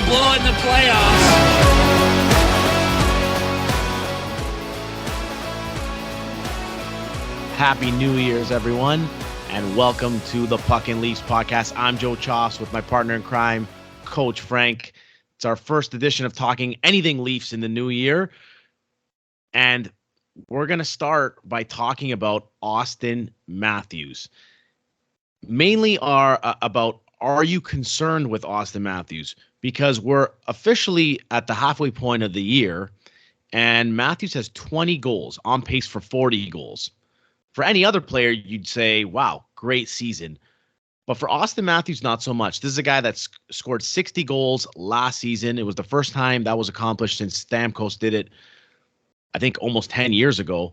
blowing the playoffs. Happy New Year's, everyone, and welcome to the Puck and Leafs podcast. I'm Joe Cioffz with my partner in crime, Coach Frank. It's our first edition of talking anything Leafs in the new year, and we're going to start by talking about Auston Matthews. Mainly about, are you concerned with Auston Matthews? Because we're officially at the halfway point of the year, and Matthews has 20 goals, on pace for 40 goals. For any other player, you'd say, wow, great season. But for Auston Matthews, not so much. This is a guy that's scored 60 goals last season. It was the first time that was accomplished since Stamkos did it, I think, almost 10 years ago.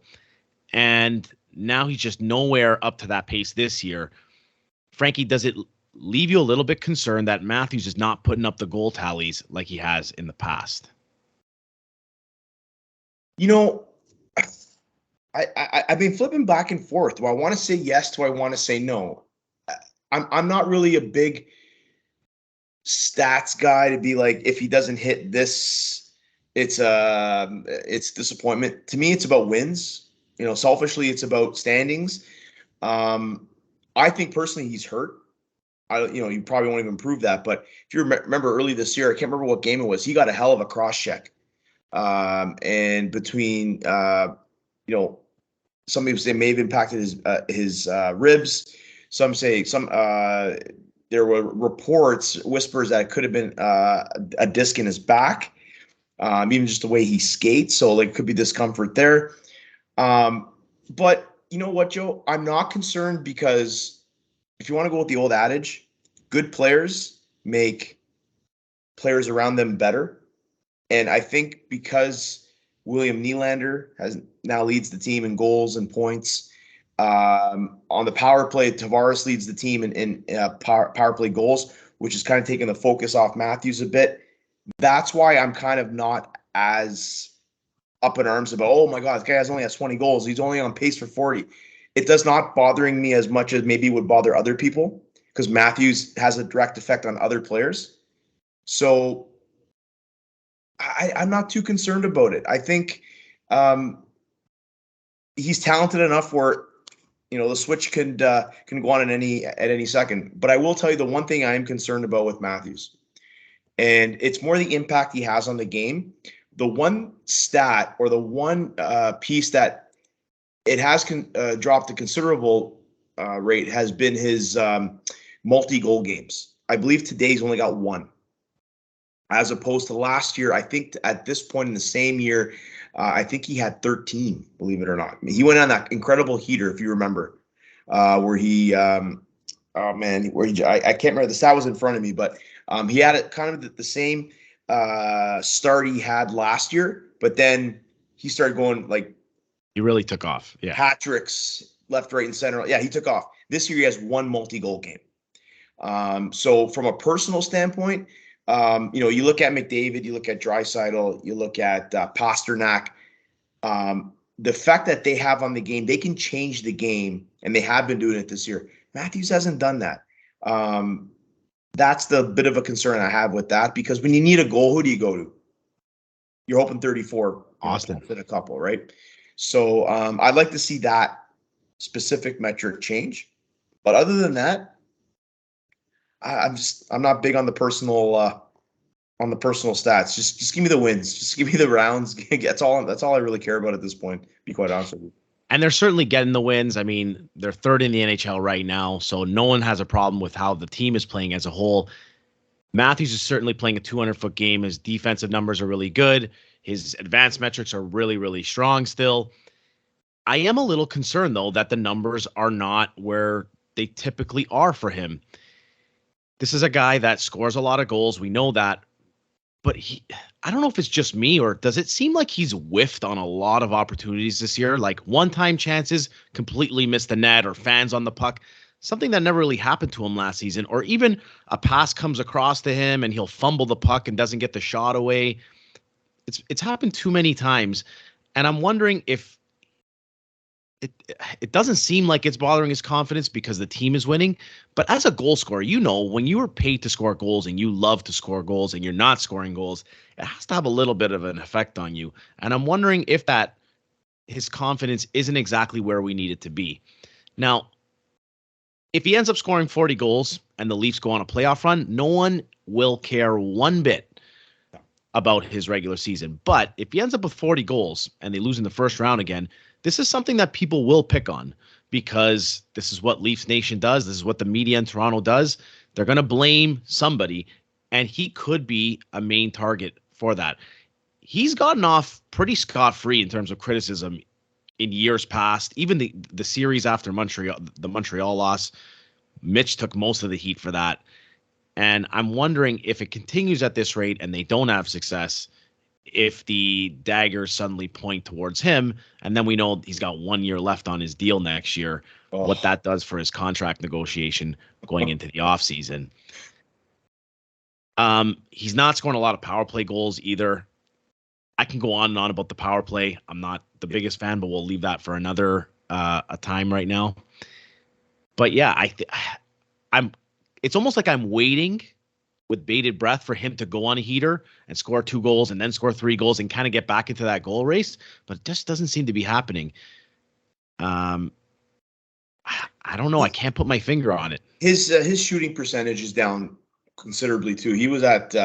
And now he's just nowhere up to that pace this year. Frankie, does it leave you a little bit concerned that Matthews is not putting up the goal tallies like he has in the past? You know, I've been flipping back and forth. Do I want to say yes? Do I want to say no? I'm not really a big stats guy to be like, if he doesn't hit this, it's disappointment. To me, it's about wins. You know, selfishly, it's about standings. I think personally he's hurt. You probably won't even prove that. But if you remember early this year, I can't remember what game it was. He got a hell of a cross check, and between some people say may have impacted his ribs. Some say there were whispers that it could have been a disc in his back, even just the way he skates. So like, could be discomfort there. But you know what, Joe? I'm not concerned, because if you want to go with the old adage, good players make players around them better. And I think because William Nylander now leads the team in goals and points. On the power play, Tavares leads the team in power play goals, which is kind of taking the focus off Matthews a bit. That's why I'm kind of not as up in arms about, oh my God, this guy only has 20 goals. He's only on pace for 40. It does not bothering me as much as maybe would bother other people, because Matthews has a direct effect on other players. So I'm not too concerned about it. I think he's talented enough where the switch can go on at any second. But I will tell you the one thing I am concerned about with Matthews, and it's more the impact he has on the game. The one stat or the one piece that it has dropped a considerable rate has been his multi-goal games. I believe today he's only got one, as opposed to last year. I think at this point in the same year, I think he had 13, believe it or not. He went on that incredible heater, if you remember, where he, I can't remember, the stat was in front of me, but he had it kind of the same start he had last year, but then he started going like, he really took off. Yeah. Hat tricks, left, right, and center. Yeah, he took off. This year he has one multi-goal game. So from a personal standpoint, you look at McDavid, you look at Draisaitl, you look at Pasternak. The fact that they have on the game, they can change the game, and they have been doing it this year. Matthews hasn't done that. That's the bit of a concern I have with that, because when you need a goal, who do you go to? You're hoping 34. Auston. In a couple, right? So I'd like to see that specific metric change. But other than that, I'm not big on the personal stats. Just give me the wins. Just give me the rounds. That's all I really care about at this point, to be quite honest with you. And they're certainly getting the wins. I mean, they're third in the NHL right now, so no one has a problem with how the team is playing as a whole. Matthews is certainly playing a 200-foot game. His defensive numbers are really good. His advanced metrics are really, really strong still. I am a little concerned, though, that the numbers are not where they typically are for him. This is a guy that scores a lot of goals. We know that. But I don't know if it's just me, or does it seem like he's whiffed on a lot of opportunities this year? Like one-time chances, completely missed the net, or fans on the puck. Something that never really happened to him last season. Or even a pass comes across to him and he'll fumble the puck and doesn't get the shot away. It's happened too many times. And I'm wondering if it doesn't seem like it's bothering his confidence because the team is winning. But as a goal scorer, when you are paid to score goals and you love to score goals and you're not scoring goals, it has to have a little bit of an effect on you. And I'm wondering if his confidence isn't exactly where we need it to be. Now, if he ends up scoring 40 goals and the Leafs go on a playoff run, no one will care one bit about his regular season. But if he ends up with 40 goals and they lose in the first round again, this is something that people will pick on because this is what Leafs Nation does. This is what the media in Toronto does. They're going to blame somebody, and he could be a main target for that. He's gotten off pretty scot-free in terms of criticism in years past. Even the series after the Montreal loss, Mitch took most of the heat for that. And I'm wondering if it continues at this rate and they don't have success, if the daggers suddenly point towards him, and then we know he's got 1 year left on his deal next year, what that does for his contract negotiation going into the offseason. He's not scoring a lot of power play goals either. I can go on and on about the power play. I'm not the biggest fan, but we'll leave that for another a time right now. But yeah, it's almost like I'm waiting with bated breath for him to go on a heater and score 2 goals and then score 3 goals and kind of get back into that goal race. But it just doesn't seem to be happening. I don't know. I can't put my finger on it. His shooting percentage is down considerably too. He was at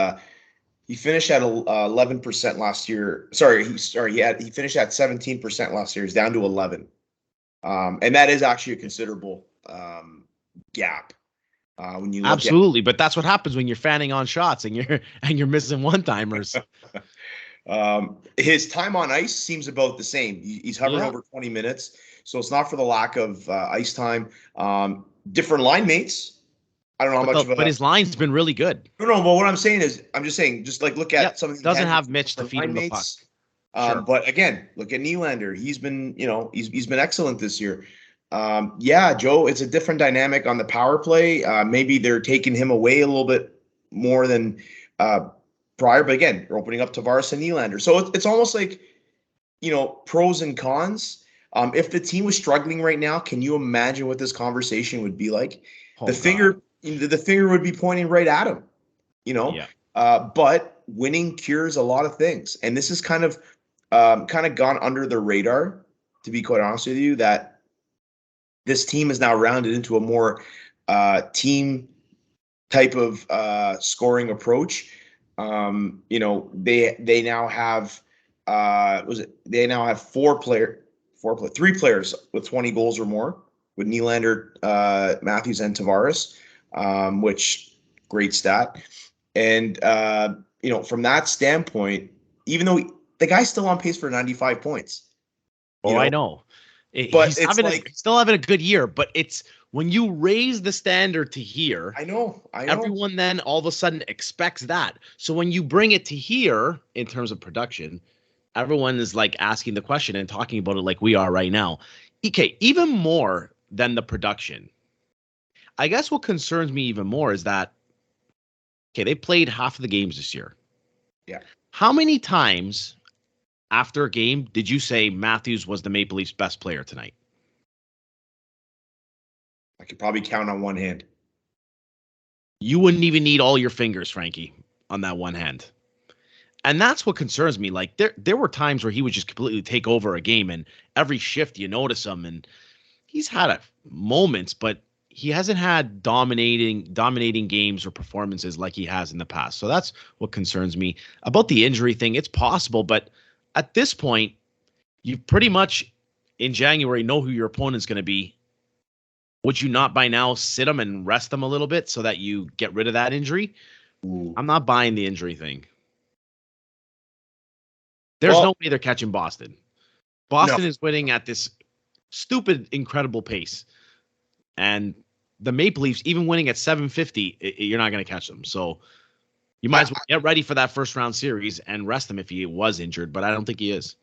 he finished at 11% last year. He finished at 17% last year. He's down to 11, and that is actually a considerable gap. When you look absolutely, but that's what happens when you're fanning on shots and you're missing one-timers. His time on ice seems about the same. He's hovering over 20 minutes, so it's not for the lack of ice time. Different line mates. I don't know how much but his line's been really good. No, but what I'm saying is, just like look at some of the doesn't have Mitch to feed him the puck. Sure. But again, look at Nylander. He's been, he's been excellent this year. Joe, it's a different dynamic on the power play. Maybe they're taking him away a little bit more than prior, but again, they're opening up Tavares and Nylander. So it's almost like, pros and cons. If the team was struggling right now, can you imagine what this conversation would be like? The finger would be pointing right at him, but winning cures a lot of things. And this is kind of gone under the radar, to be quite honest with you, that this team is now rounded into a more team type of scoring approach. They now have three players with 20 goals or more, with Nylander, Matthews, and Tavares, which great stat. And from that standpoint, even though the guy's still on pace for 95 points. I know. But he's still having a good year, but it's when you raise the standard to here. I know. Everyone then all of a sudden expects that. So when you bring it to here in terms of production, everyone is like asking the question and talking about it like we are right now. Okay, even more than the production. I guess what concerns me even more is that, they played half of the games this year. Yeah. How many times after a game did you say Matthews was the Maple Leafs' best player tonight? I could probably count on one hand. You wouldn't even need all your fingers, Frankie, on that one hand. And that's what concerns me. Like there were times where he would just completely take over a game, and every shift you notice him, and he's had moments, but he hasn't had dominating games or performances like he has in the past. So that's what concerns me about the injury thing. It's possible, but at this point, you pretty much in January know who your opponent's going to be. Would you not by now sit him and rest him a little bit so that you get rid of that injury? Ooh. I'm not buying the injury thing. There's no way they're catching Boston. Boston is winning at this stupid, incredible pace. And the Maple Leafs, even winning at 750, you're not going to catch them. So you might as well get ready for that first round series and rest him if he was injured, but I don't think he is.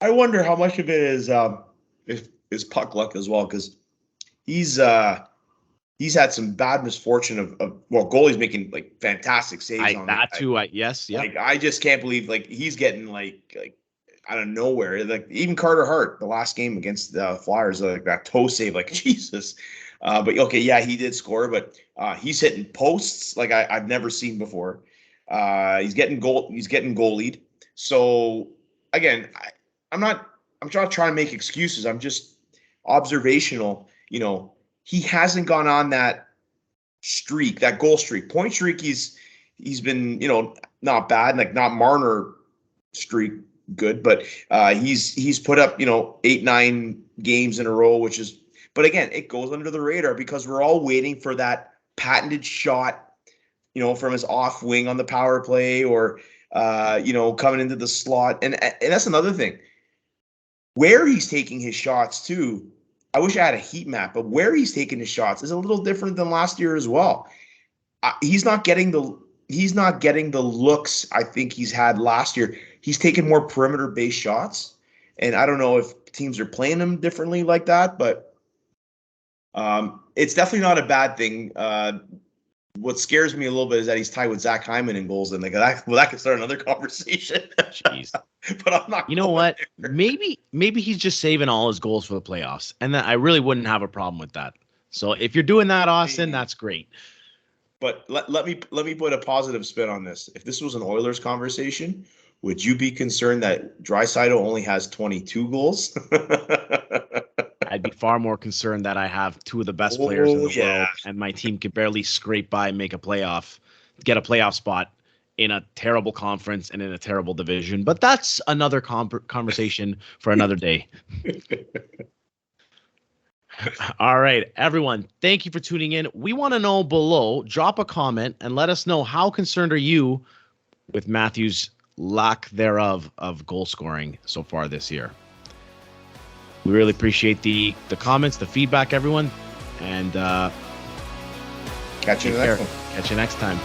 I wonder how much of it is puck luck as well, because he's had some bad misfortune of goalies making like fantastic saves on that too. Yes, yeah. Like I just can't believe he's getting out of nowhere. Like even Carter Hart, the last game against the Flyers, like that toe save, like Jesus. But okay, yeah, he did score, but he's hitting posts like I've never seen before. He's getting goalied. So again, I'm not trying to make excuses. I'm just observational. He hasn't gone on that streak, that goal streak, point streak. He's been, not bad, like not Marner streak good, but he's put up, 8-9 games in a row, which is, but again, it goes under the radar because we're all waiting for that patented shot, from his off wing on the power play or, coming into the slot. And that's another thing. Where he's taking his shots too, I wish I had a heat map, but where he's taking his shots is a little different than last year as well. He's not getting the looks I think he's had last year. He's taken more perimeter-based shots, and I don't know if teams are playing him differently like that, but it's definitely not a bad thing. What scares me a little bit is that he's tied with Zach Hyman in goals, and that could start another conversation. Jeez. But I'm not. You know what? There. Maybe he's just saving all his goals for the playoffs, and I really wouldn't have a problem with that. So if you're doing that, Austin, that's great. But let me put a positive spin on this. If this was an Oilers conversation, would you be concerned that Draisaitl only has 22 goals? I'd be far more concerned that I have two of the best players in the world, and my team could barely scrape by and get a playoff spot in a terrible conference and in a terrible division. But that's another conversation for another day. All right, everyone, thank you for tuning in. We want to know below, drop a comment and let us know how concerned are you with Matthews' lack thereof of goal scoring so far this year. We really appreciate the comments, the feedback, everyone, and catch you next one. Catch you next time.